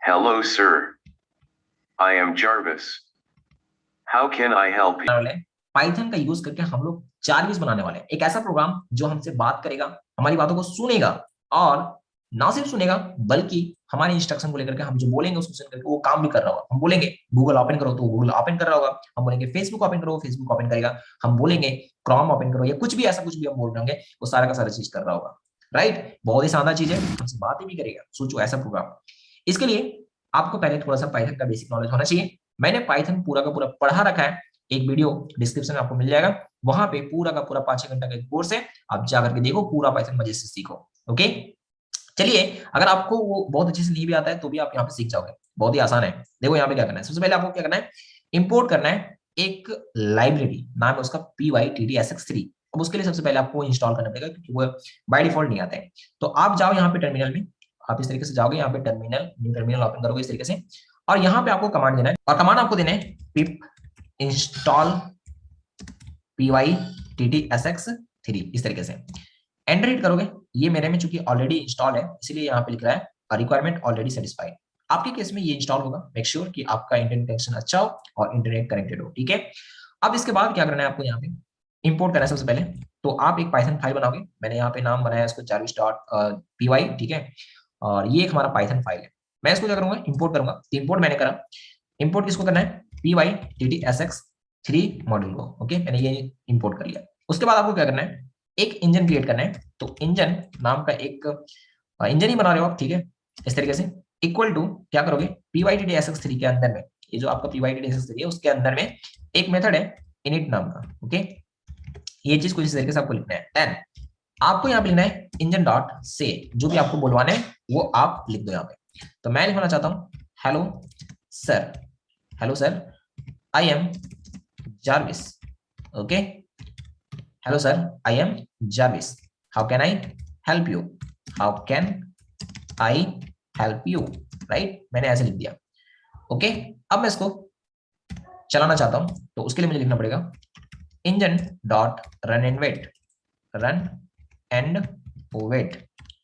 Hello, sir. I am Jarvis. How can I help you? Python का use करके हम लोग जारविस बनाने वाले हैं, एक ऐसा प्रोग्राम जो हमसे बात करेगा, हमारी बातों को सुनेगा और ना सिर्फ सुनेगा बल्कि हमारे इंस्ट्रक्शन को लेकर के हम जो बोलेंगे उसको सुन करके वो काम भी कर रहा होगा। हम बोलेंगे गूगल ओपन करो तो गूगल ओपन कर रहा होगा, हम बोलेंगे फेसबुक ओपन करो फेसबुक ओपन करेगा, हम बोलेंगे क्रोम ओपन करो या कुछ भी ऐसा कुछ भी हम बोल रहे होंगे वो सारा का सारा चीज कर रहा होगा। राइट, बहुत ही शानदार चीज है, हमसे बातें भी करेगा। सोचो ऐसा प्रोग्राम। इसके लिए आपको पहले थोड़ा सा पाइथन का बेसिक नॉलेज होना चाहिए। मैंने पाइथन पूरा का पूरा पढ़ा रखा है, एक वीडियो डिस्क्रिप्शन में आपको मिल जाएगा, वहां पे पूरा का पूरा 5-6 घंटा का एक कोर्स है, आप जाकर के देखो, पूरा पाइथन मजे से सीखो। ओके, चलिए, अगर आपको वो बहुत अच्छे से नहीं भी आता है तो भी आप यहाँ पे सीख जाओगे, बहुत ही आसान है। देखो यहाँ पे क्या करना है, सबसे पहले आपको क्या करना है, इंपोर्ट करना है एक लाइब्रेरी, नाम है उसका pytdsx3। अब उसके लिए सबसे पहले आपको इंस्टॉल करना पड़ेगा क्योंकि वो बाय डिफॉल्ट नहीं आते हैं। तो आप जाओ यहाँ पे टर्मिनल में, आप इस तरीके से जाओगे, यहाँ पे टर्मिनल न्यू टर्मिनल ओपन करोगे इस तरीके से, और यहाँ पे आपको कमांड देना है, और कमांड आपको देना है पिप इंस्टॉल pytdsx3 इस तरीके से एंटर हिट करोगे। ये मेरे में चूंकि ऑलरेडी इंस्टॉल है इसलिए यहाँ पे लिख रहा है रिक्वायरमेंट ऑलरेडी सेटिस्फाइड। आपके केस में ये इंस्टॉल होगा, मेक श्योर कि आपका इंटरनेट कनेक्शन अच्छा हो और इंटरनेट कनेक्टेड हो। ठीक है, अब इसके बाद क्या करना है आपको, यहाँ पे इंपोर्ट करना है सबसे पहले। तो आप एक पाइथन फाइल बनाओगे, मैंने यहाँ पे नाम बनाया इसको jarvish डॉट py। ठीक है, और ये एक हमारा पाइथन फाइल है। मैं इसको क्या करूंगा, इंपोर्ट करूंगा। तो इंपोर्ट मैंने करा, इंपोर्ट किसको करना है, pytdsx3 मॉड्यूल को। ओके, मैंने ये इंपोर्ट कर लिया। उसके बाद आपको क्या करना है, एक इंजन क्रिएट करना है। तो इंजन नाम का एक इंजन ही बना रहे हो आप, ठीक है, इस तरीके से इक्वल टू क्या करोगे, pytdsx3 के अंदर में, ये जो आपका pytdsx3 है उसके अंदर में एक मेथड है init नाम का। ओके, ये चीज कुछ इस तरीके से आपको लिखना है। देन आपको यहाँ पे लिखना है इंजन डॉट से, जो भी आपको बोलवाना है वो आप लिख दो यहाँ पे। तो मैं लिखना चाहता हूँ hello sir, hello sir, I am Jarvis. Okay, hello sir, I am Jarvis, how can I help you, how can I help you. Right, मैंने ऐसे लिख दिया। ओके, अब मैं इसको चलाना चाहता हूं तो उसके लिए मुझे लिखना पड़ेगा engine dot run and wait, run and wait.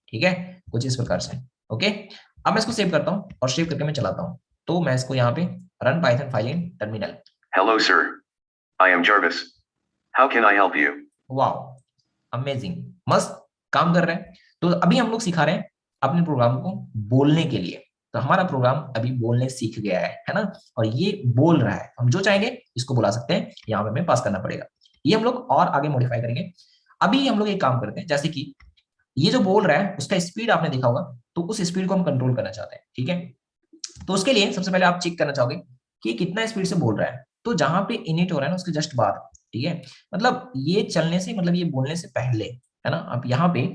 ठीक है, कुछ इस प्रकार से। ओके, अब मैं इसको सेव करता हूं और सेव करके मैं चलाता हूं। तो मैं इसको यहाँ पे run Python file in terminal. Hello, sir. I am Jarvis. How can I help you? Wow, amazing, मस्त काम कर रहे हैं। तो अभी हम लोग सिखा रहे हैं अपने प्रोग्राम को बोलने के लिए। तो हमारा प्रोग्राम अभी बोलने सीख गया है ना, और ये बोल रहा है। हम जो चाहेंगे इसको बुला सकते हैं, यहाँ पे हमें पास करना पड़ेगा। ये हम लोग और आगे मॉडिफाई करेंगे। अभी हम लोग एक काम करते हैं, जैसे कि ये जो बोल रहा है उसका स्पीड आपने देखा होगा, तो उस स्पीड को हम कंट्रोल करना चाहते हैं। ठीक है, तो उसके लिए सबसे पहले आप चेक करना चाहोगे कि कितना स्पीड से बोल रहा है। तो जहां पे इनिट हो रहा है ना उसके जस्ट बाद, ठीक है, मतलब ये चलने से, मतलब ये बोलने से पहले, है ना, आप यहाँ पे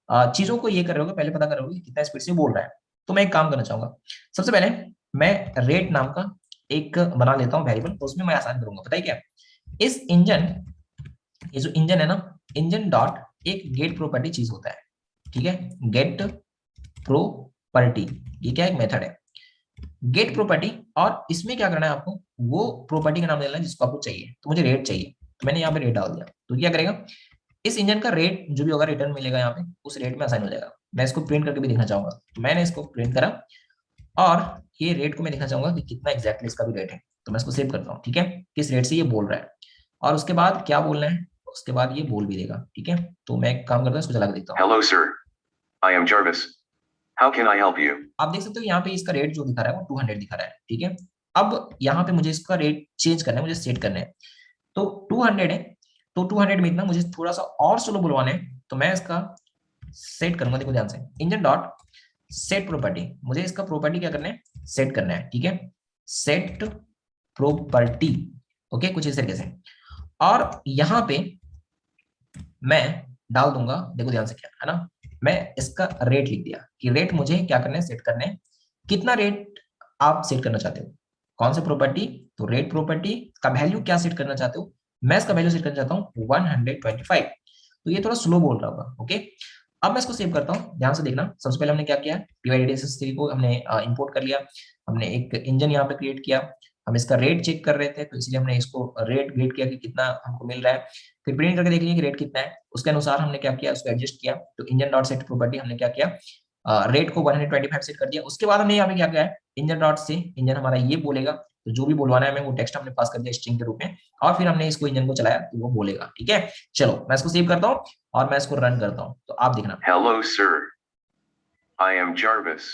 चीजों को ये कर रहे हो, पहले पता कर रहे हो कितना स्पीड से बोल रहा है। तो मैं एक काम करना चाहूंगा, सबसे पहले मैं रेट नाम का एक बना लेता हूँ वेरिएबल। तो उसमें मैं आसान करूंगा, पता है क्या, इस इंजन, ये जो इंजन है ना, इंजन डॉट एक गेट प्रॉपर्टी चीज होता है। ठीक है, गेट प्रॉपर्टी, ये क्या एक मेथड है गेट प्रॉपर्टी, और इसमें क्या करना है आपको, वो प्रॉपर्टी का नाम देना है जिसको आपको चाहिए। तो मुझे रेट चाहिए, तो मैंने यहाँ पे रेट डाल दिया। तो क्या करेगा, इस इंजन का रेट जो भी होगा रिटर्न मिलेगा यहाँ पे, उस रेट में असाइन हो जाएगा। मैं इसको प्रिंट करके भी देखना चाहूंगा, तो मैंने इसको प्रिंट करा, और ये रेट को मैं देखना चाहूंगा कि कितना एक्जैक्टली इसका भी रेट है। तो मैं इसको सेव करता हूँ, ठीक है, किस रेट से ये बोल रहा है, और उसके बाद क्या बोलना है, उसके बाद ये बोल भी देगा। ठीक है, तो मैं एक काम करता हूँ, इसको चला के देखता हूँ। Hello, sir. I am Jarvis. How can I help you? आप देख सकते हो यहाँ पे इसका रेट जो दिखा रहा है वो 200 दिखा रहा है। ठीक है, अब यहाँ पे मुझे इसका रेट चेंज करना है, मुझे सेट करना है। तो 200 है, तो 200 में इतना मुझे थोड़ा सा और स्लो बुलवाना है, तो मैं इसका सेट करूंगा। देखो ध्यान से, इंजन डॉट सेट प्रॉपर्टी, मुझे इसका प्रॉपर्टी क्या करना है, सेट करना है। ठीक है, सेट प्रॉपर्टी। ओके, कुछ इस तरीके से, और यहाँ पे मैं डाल दूंगा, देखो ध्यान से क्या है ना, मैं इसका रेट लिख दिया कि रेट मुझे क्या करना है, सेट करना है। कितना रेट आप सेट करना चाहते हो, कौन से प्रॉपर्टी, तो रेट प्रॉपर्टी का वैल्यू क्या सेट करना चाहते हो, मैं इसका वैल्यू सेट करना चाहता हूँ 125। तो ये थोड़ा स्लो बोल रहा होगा। ओके, अब मैं इसको सेव करता हूँ, ध्यान से देखना। सबसे पहले हमने क्या किया, pytdsx3 को हमने इंपोर्ट कर लिया, हमने एक इंजन यहाँ पे क्रिएट किया, हम इसका रेट चेक कर रहे थे तो इसलिए हमने इसको रेट गेट किया कि कितना हमको मिल रहा है। फिर प्रिंट करके देख लिया कि रेट कितना है, उसके अनुसार हमने क्या किया, उसको एडजस्ट किया। तो इंजन डॉट सेट प्रॉपर्टी हमने क्या किया, रेट को 125 सेट कर दिया। उसके बाद हमने यहाँ पे क्या किया है, इंजन डॉट से इंजन हमारा ये बोलेगा, तो जो भी बोलवाना है हमें वो टेक्स्ट हमने पास कर दिया स्ट्रिंग के रूप में, और फिर हमने इसको इंजन को चलाया तो वो बोलेगा। ठीक है, चलो मैं इसको सेव करता हूँ और मैं इसको रन करता हूँ, तो आप देखना। Hello, sir. I am Jarvis.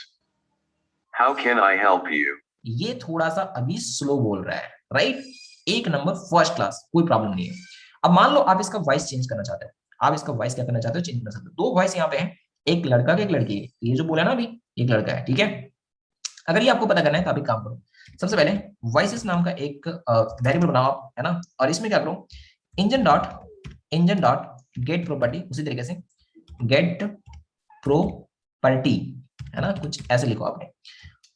How can I help you? ये थोड़ा सा अभी स्लो बोल रहा है, राइट? एक नंबर, फर्स्ट क्लास, कोई प्रॉब्लम नहीं है। अब मान लो आप इसका वॉइस चेंज करना चाहते हो, आप इसका वॉइस क्या करना चाहते हो, चेंज करना चाहते हो। दो वॉइस यहाँ पे है, एक लड़का का एक लड़की है, ये जो बोला ना अभी, एक लड़का है। ठीक है, अगर ये आपको पता करना है तो आप एक काम करो, सबसे पहले वॉइसेस नाम का एक वेरिएबल बनाओ आप, है ना, और इसमें क्या करो, इंजन डॉट गेट प्रॉपर्टी, उसी तरीके से गेट प्रॉपर्टी, है ना, कुछ ऐसे लिखो आपने।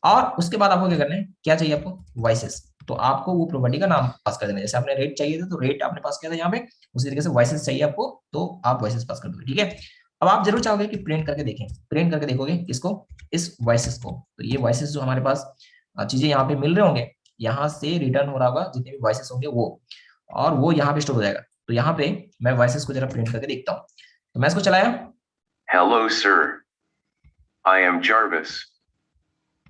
और उसके बाद आपको क्या करना है, क्या चाहिए आपको, वॉइसेस, तो आपको वो प्रॉपर्टी का नाम पास कर देना है। जैसे आपने रेट चाहिए था तो रेट आपने पास किया था यहाँ पे, उसी तरीके से वॉइसेस चाहिए आपको तो आप वॉइसेस पास कर दोगे। ठीक है, अब आप जरूर चाहोगे कि प्रिंट करके देखें, प्रिंट करके देखोगे किसको, इस वॉइसेस को। तो ये वॉइसेस जो हमारे पास चीजें यहाँ पे मिल रहे होंगे, यहाँ से रिटर्न हो रहा होगा जितने भी वॉइसेस होंगे वो, और वो यहाँ पे स्टोर हो जाएगा। तो यहाँ पे मैं वॉइसेस को जरा प्रिंट करके देखता हूँ, तो मैं इसको चलाया। Hello, sir. I am Jarvis.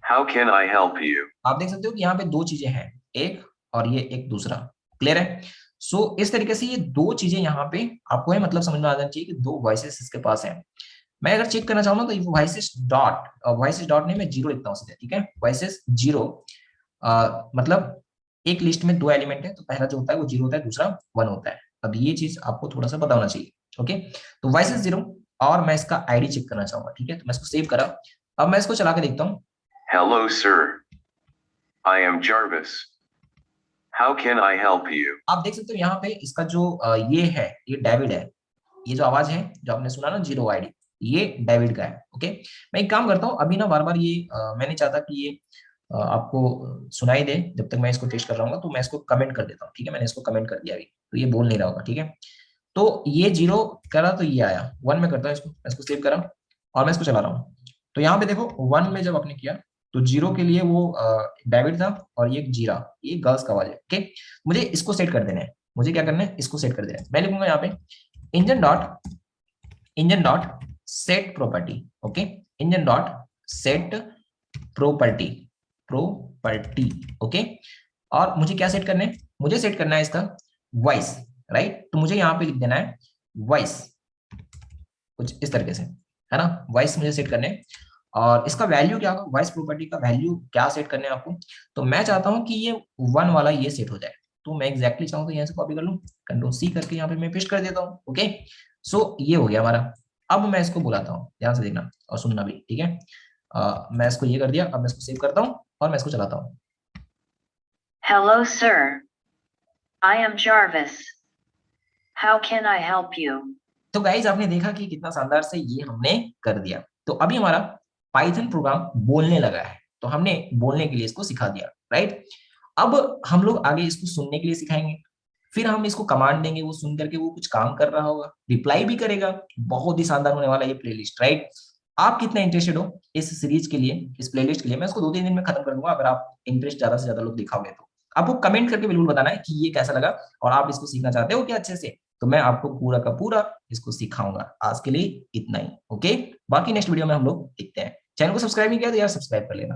How can I help you? आप देख सकते हो कि यहाँ पे दो चीजें हैं, एक और ये एक दूसरा, क्लियर है? सो इस तरीके से ये दो चीजें यहाँ पे आपको है, मतलब समझ में आ जाना चाहिए कि दो वॉइसेस इसके पास है। मैं अगर चेक करना चाहूँ ना तो ये वॉइसेस डॉट नहीं, मैं जीरो लिखता हूँ सीधे। ठीक है, वॉइसेस जीरो, मतलब एक लिस्ट में दो एलिमेंट है, तो पहला जो होता है वो जीरो होता है, दूसरा वन होता है। अब ये चीज आपको थोड़ा सा पता होना चाहिए। ओके, तो वॉइसेस जीरो, और मैं इसका आईडी चेक करना चाहूंगा। ठीक है, तो मैं इसको सेव करा, अब मैं इसको चला के देखता हूँ। Hello, sir. I am Jarvis. How can I help you? आप देख सकते हो यहाँ पे इसका जो ये है, ये डेविड है, ये जो आवाज है जो आपने सुना ना, जीरो आईडी, ये डेविड का है। ओके, मैं एक काम करता हूँ अभी ना, बार बार ये मैं नहीं चाहता कि ये आपको सुनाई दे जब तक मैं इसको टेस्ट कर रहा हूँ, तो मैं इसको कमेंट कर देता हूँ। ठीक है, मैंने इसको कमेंट कर दिया अभी, तो ये बोल नहीं रहा होगा। ठीक है, तो ये जीरो करा तो ये आया, वन में करता हूँ इसको, मैं इसको सेव करा और मैं इसको चला रहा हूँ। तो यहाँ पे देखो, वन में जब आपने किया तो जीरो के लिए वो डेविड था, और ये जीरा, ये गर्ल्स का आवाज है। ओके, मुझे इसको सेट कर देना है, मुझे क्या करना है, इसको सेट कर देना है। मैं लिखूंगा यहाँ पे engine dot set property. Okay, engine dot set property, okay, और मुझे क्या सेट करना है, मुझे सेट करना है इसका वॉइस, राइट? तो मुझे यहाँ पे लिख देना है वॉइस, कुछ इस तरीके से, है ना, वॉइस मुझे सेट करने। और इसका वैल्यू क्या होगा, वॉइस प्रॉपर्टी का वैल्यू क्या सेट करने हैं आपको, तो मैं चाहता हूं कि ये वन वाला ये सेट हो जाए। तो मैं एग्जैक्टली चाहूँ तो यहाँ से कॉपी कर लूँ, कंट्रोल सी करके यहाँ पे मैं पेस्ट कर देता हूँ। ओके, सो ये हो गया हमारा। अब मैं इसको बुलाता हूँ, ध्यान से देखना और सुनना भी। ठीक है, मैं इसको ये कर दिया, अब मैं इसको सेव करता हूँ और मैं इसको चलाता हूँ। Hello, sir. I am Jarvis. How can I help you? तो गाइज आपने देखा कि कितना शानदार से ये हमने कर दिया। तो अभी हमारा पाइथन प्रोग्राम बोलने लगा है, तो हमने बोलने के लिए इसको सिखा दिया, राइट? अब हम लोग आगे इसको सुनने के लिए सिखाएंगे, फिर हम इसको कमांड देंगे, वो सुन करके वो कुछ काम कर रहा होगा, रिप्लाई भी करेगा। बहुत ही शानदार होने वाला ये प्लेलिस्ट, राइट? आप कितना इंटरेस्टेड हो इस सीरीज के लिए, इस प्लेलिस्ट के लिए? मैं इसको 2-3 दिन में खत्म कर दूंगा, अगर आप इंटरेस्ट ज्यादा से ज्यादा लोग दिखाओगे तो। आपको कमेंट करके बिल्कुल बताना है कि ये कैसा लगा और आप इसको सीखना चाहते हो क्या अच्छे से, तो मैं आपको पूरा का पूरा इसको सिखाऊंगा। आज के लिए इतना ही, ओके? बाकी नेक्स्ट वीडियो में हम लोग देखते हैं। चैनल को सब्सक्राइब नहीं किया तो यार सब्सक्राइब कर लेना।